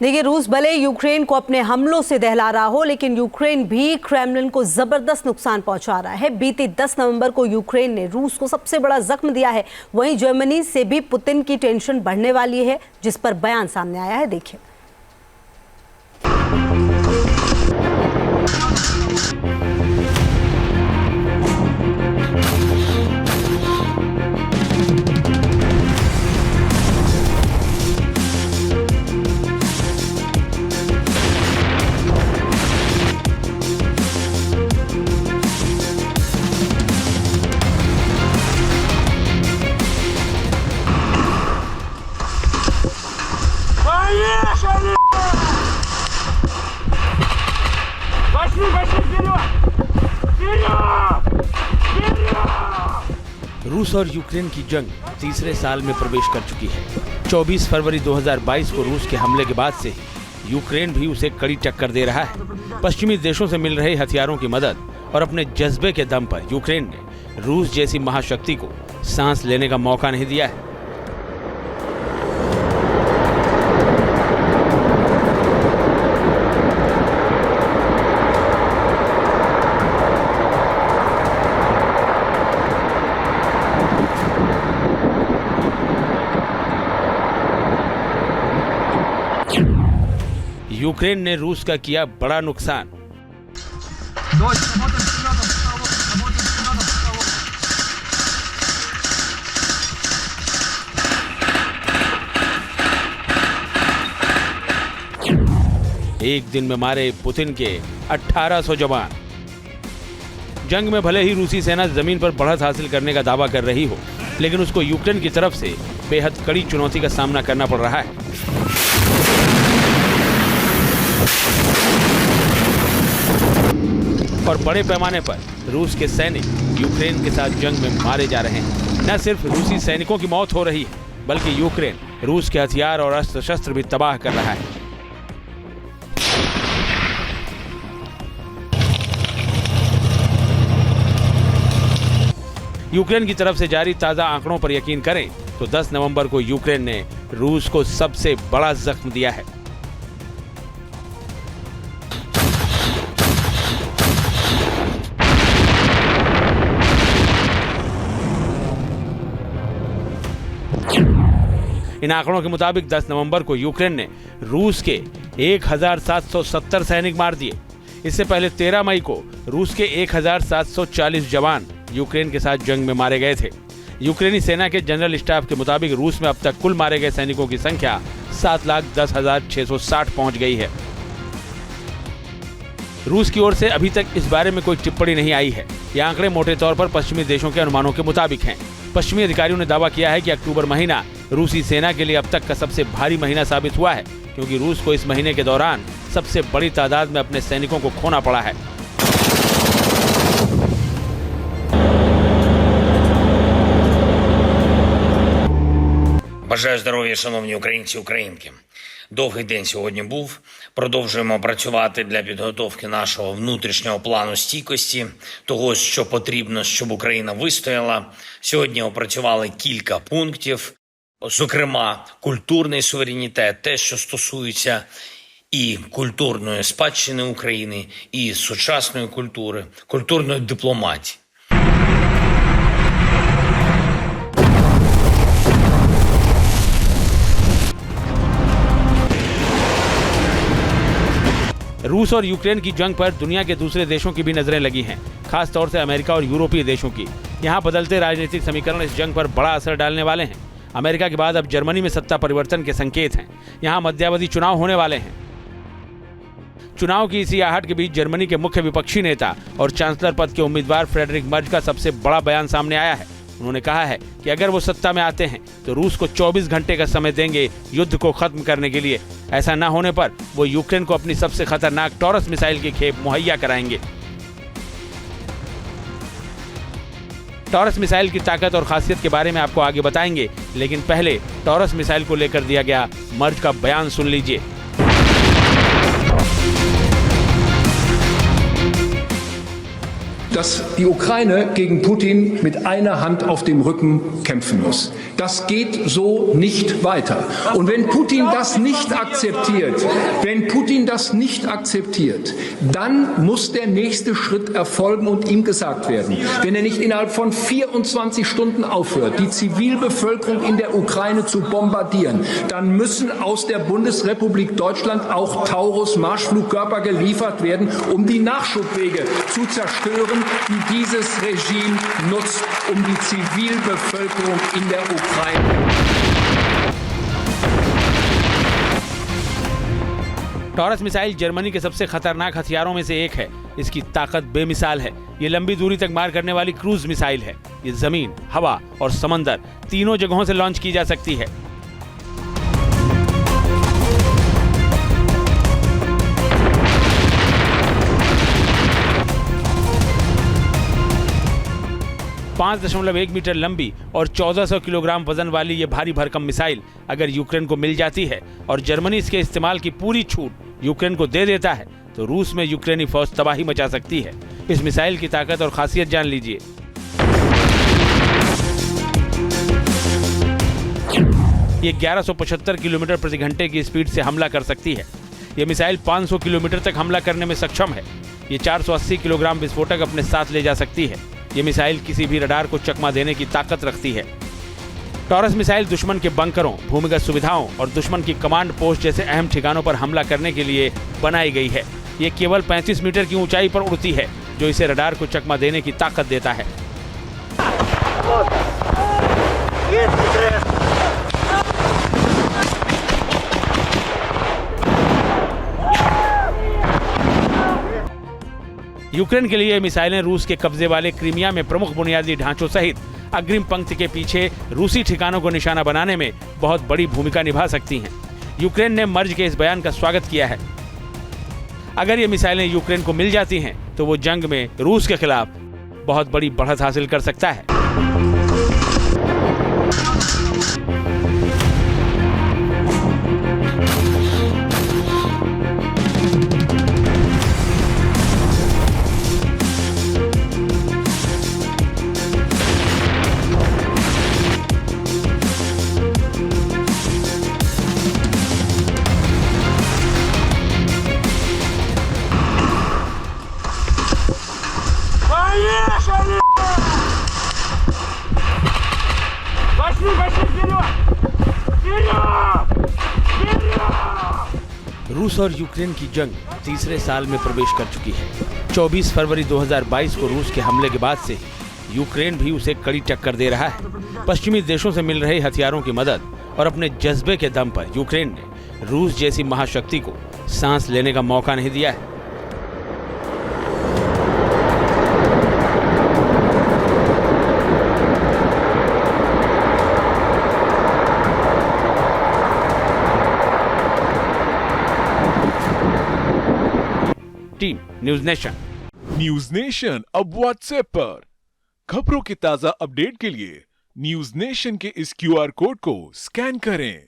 देखिए, रूस भले यूक्रेन को अपने हमलों से दहला रहा हो, लेकिन यूक्रेन भी क्रेमलिन को जबरदस्त नुकसान पहुंचा रहा है। बीते 10 नवंबर को यूक्रेन ने रूस को सबसे बड़ा जख्म दिया है। वहीं जर्मनी से भी पुतिन की टेंशन बढ़ने वाली है, जिस पर बयान सामने आया है। देखिए, रूस और यूक्रेन की जंग तीसरे साल में प्रवेश कर चुकी है। 24 फरवरी 2022 को रूस के हमले के बाद से ही यूक्रेन भी उसे कड़ी टक्कर दे रहा है। पश्चिमी देशों से मिल रहे हथियारों की मदद और अपने जज्बे के दम पर यूक्रेन ने रूस जैसी महाशक्ति को सांस लेने का मौका नहीं दिया है। यूक्रेन ने रूस का किया बड़ा नुकसान। एक दिन में मारे पुतिन के 1800 जवान। जंग में भले ही रूसी सेना जमीन पर बढ़त हासिल करने का दावा कर रही हो, लेकिन उसको यूक्रेन की तरफ से बेहद कड़ी चुनौती का सामना करना पड़ रहा है। और बड़े पैमाने पर रूस के सैनिक यूक्रेन के साथ जंग में मारे जा रहे हैं। न सिर्फ रूसी सैनिकों की मौत हो रही है, बल्कि यूक्रेन रूस के हथियार और अस्त्र शस्त्र भी तबाह कर रहा है। यूक्रेन की तरफ से जारी ताजा आंकड़ों पर यकीन करें तो 10 नवंबर को यूक्रेन ने रूस को सबसे बड़ा जख्म दिया है। इन आंकड़ों के मुताबिक 10 नवंबर को यूक्रेन ने रूस के 1770 सैनिक मार दिए। इससे पहले 13 मई को रूस के 1740 जवान यूक्रेन के साथ जंग में मारे गए थे। यूक्रेनी सेना के जनरल स्टाफ के मुताबिक रूस में अब तक कुल मारे गए सैनिकों की संख्या 7,10,660 पहुंच गई है। रूस की ओर से अभी तक इस बारे में कोई टिप्पणी नहीं आई है। ये आंकड़े मोटे तौर पर पश्चिमी देशों के अनुमानों के मुताबिक हैं। पश्चिमी अधिकारियों ने दावा किया है कि अक्टूबर महीना रूसी सेना के लिए अब तक का सबसे भारी महीना साबित हुआ है, क्योंकि रूस को इस महीने के दौरान सबसे बड़ी तादाद में अपने सैनिकों को खोना पड़ा है। Бажаю здоров'я, шановні українці, українки. Довгий день сьогодні був. Продовжуємо працювати для підготовки нашого внутрішнього плану стійкості, того, що потрібно, щоб Україна вистояла. Сьогодні опрацювали кілька пунктів, зокрема, культурний суверенітет, те, що стосується і культурної спадщини України, і сучасної культури, культурної дипломатії. रूस और यूक्रेन की जंग पर दुनिया के दूसरे देशों की भी नजरें लगी हैं, खास तौर से अमेरिका और यूरोपीय देशों की। यहाँ बदलते राजनीतिक समीकरण इस जंग पर बड़ा असर डालने वाले हैं। अमेरिका के बाद अब जर्मनी में सत्ता परिवर्तन के संकेत हैं। यहाँ मध्यावधि चुनाव होने वाले हैं। चुनाव की इसी आहट के बीच जर्मनी के मुख्य विपक्षी नेता और चांसलर पद के उम्मीदवार फ्रेडरिक मर्ज का सबसे बड़ा बयान सामने आया है। उन्होंने कहा है कि अगर वो सत्ता में आते हैं तो रूस को 24 घंटे का समय देंगे युद्ध को खत्म करने के लिए। ऐसा न होने पर वो यूक्रेन को अपनी सबसे खतरनाक टॉरस मिसाइल की खेप मुहैया कराएंगे। टॉरस मिसाइल की ताकत और खासियत के बारे में आपको आगे बताएंगे, लेकिन पहले टॉरस मिसाइल को लेकर दिया गया मर्ज का बयान सुन लीजिए। dass die Ukraine gegen Putin mit einer Hand auf dem Rücken kämpfen muss. Das geht so nicht weiter. Und wenn Putin das nicht akzeptiert, dann muss der nächste Schritt erfolgen und ihm gesagt werden, wenn er nicht innerhalb von 24 Stunden aufhört, die Zivilbevölkerung in der Ukraine zu bombardieren, dann müssen aus der Bundesrepublik Deutschland auch Taurus-Marschflugkörper geliefert werden, um die Nachschubwege zu zerstören, die dieses Regime nutzt, um die Zivilbevölkerung in der Ukraine. Taurus missile Germany के सबसे खतरनाक हथियारों में से एक है। इसकी ताकत बेमिसाल है। ये लंबी दूरी तक मार करने वाली क्रूज मिसाइल है। ये जमीन, हवा और समंदर तीनों जगहों से लॉन्च की जा सकती है। .1 मीटर लंबी और 1400 किलोग्राम वजन वाली ये भारी भरकम मिसाइल अगर यूक्रेन को मिल जाती है और जर्मनी इसके इस्तेमाल की पूरी छूट यूक्रेन को दे देता है तो रूस में यूक्रेनी फौज तबाही मचा सकती है। इस मिसाइल की ताकत और खासियत जान लीजिए। ये 1175 किलोमीटर प्रति घंटे की स्पीड से हमला कर सकती है। ये मिसाइल 500 किलोमीटर तक हमला करने में सक्षम है। ये 480 किलोग्राम विस्फोटक अपने साथ ले जा सकती है। ये मिसाइल किसी भी रडार को चकमा देने की ताकत रखती है। टॉरस मिसाइल दुश्मन के बंकरों, भूमिगत सुविधाओं और दुश्मन की कमांड पोस्ट जैसे अहम ठिकानों पर हमला करने के लिए बनाई गई है। ये केवल 35 मीटर की ऊंचाई पर उड़ती है, जो इसे रडार को चकमा देने की ताकत देता है। यूक्रेन के लिए मिसाइलें रूस के कब्जे वाले क्रीमिया में प्रमुख बुनियादी ढांचों सहित अग्रिम पंक्ति के पीछे रूसी ठिकानों को निशाना बनाने में बहुत बड़ी भूमिका निभा सकती हैं। यूक्रेन ने मर्ज के इस बयान का स्वागत किया है। अगर ये मिसाइलें यूक्रेन को मिल जाती हैं तो वो जंग में रूस के खिलाफ बहुत बड़ी बढ़त हासिल कर सकता है। रूस और यूक्रेन की जंग तीसरे साल में प्रवेश कर चुकी है। 24 फरवरी 2022 को रूस के हमले के बाद से यूक्रेन भी उसे कड़ी टक्कर दे रहा है। पश्चिमी देशों से मिल रहे हथियारों की मदद और अपने जज्बे के दम पर यूक्रेन ने रूस जैसी महाशक्ति को सांस लेने का मौका नहीं दिया है। टीम न्यूज नेशन अब व्हाट्सएप पर खबरों के ताजा अपडेट के लिए न्यूज नेशन के इस QR कोड को स्कैन करें।